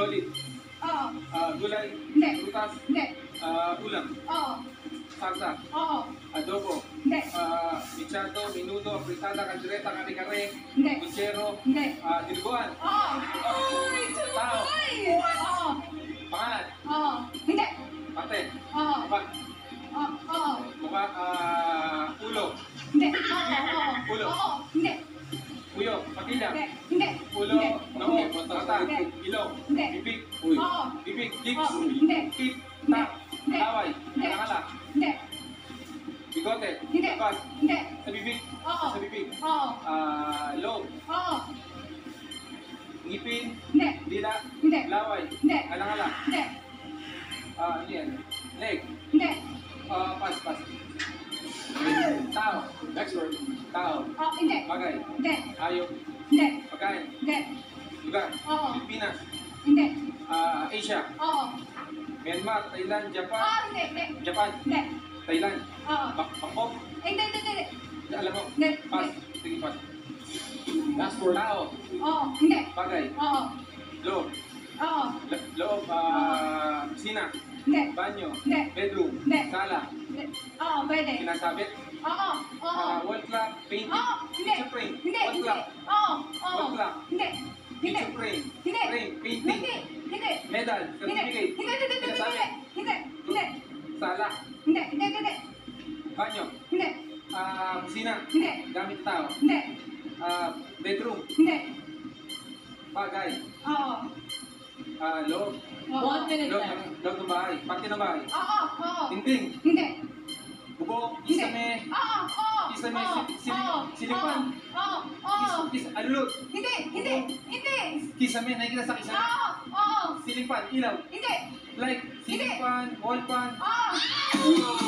Solid. Oo. Gulay. Hindi. Prutas. Hindi. Ulam. Oo. Salsa. Oo. Adobo. Hindi. Michado, minuto, fritada, caldereta, kare-kare. Hindi. Puchero. Hindi. Dinuguan. Oo. Uy, Tao. tuloy! Oo. Pangalan. Oo. Hindi. Pate. Oo. Mukha. Oo. Mukha. Ulo. Hindi. Oo. Ulo. Oo. Hindi. Uyo. Pakilya. Hindi. Hindi. Ulo. Noo. Mata. Hindi. Ilong. Hindi. Bibig. Oo. Bibig. Lips. Oo. Hindi. Tit. Hindi. Tak. Hindi. Laway. Hindi. Kalakala. Hindi. Bigote. Hindi. Bas. Hindi. Sa bibig. Oo. Sa bibig. Oo. Loob. Oo. Ngipin. Hindi. Dila. Hindi. Laway. Hindi. Kalakala. Hindi. Ano yan? Leg. Hindi. Pas. Tao. Next word. Tao. Oo. Hindi. Bagay. Hindi. Hayop. Hindi. Pagkain. Hindi. Lugar. Oo. Pilipinas. Hindi. Asia. Oo. Myanmar. Thailand. Japan. Oo. Hindi. Hindi. Japan. Hindi. Thailand. Oo. Bangkok. Hindi. Hindi. Alam mo. Hindi. Pas. Sige, pas. Last word. Tao. Oo. Hindi. Bagay. Oo. Loob. Oo. Loob. Kusina. Hindi. Banyo. Hindi. Bedroom. Hindi. Sala. Hindi. Oo. Pwede. Kinasabit. Oo. Oo. Wall clock. Painting. Oo. Hindi. Picture frame. Hindi. Wall Hindi. clock. Oo. Oo. Wall clock. Hindi. Hindi. Picture frame. Hindi. Frame. Painting. Hindi. Hindi. Medal. Hindi. Certificate. Hindi. Hindi. Hindi. Kinasabit. Hindi. Hindi. Sala. Hindi. Hindi. Hindi. Banyo. Hindi. Kusina. Hindi. Gamit tao. Hindi. Bedroom. Hindi. Bagay. Oo. Loob. Oo. 1 minute Loob left. loob ng bahay. Parte ng bahay. Oo. Oo. Tingting. Hindi. Bubok. Hindi. Kisame. Oo. Oo. Kisame. Oo. Oo. Silipan. Oo. Oo. Alulot. Hindi. Hindi. Hindi. Kisame. Nakikita sa kisame. Oo. Oo. Silipan. Ilaw. Hindi. Like. Silipan. Wall pan. Oo.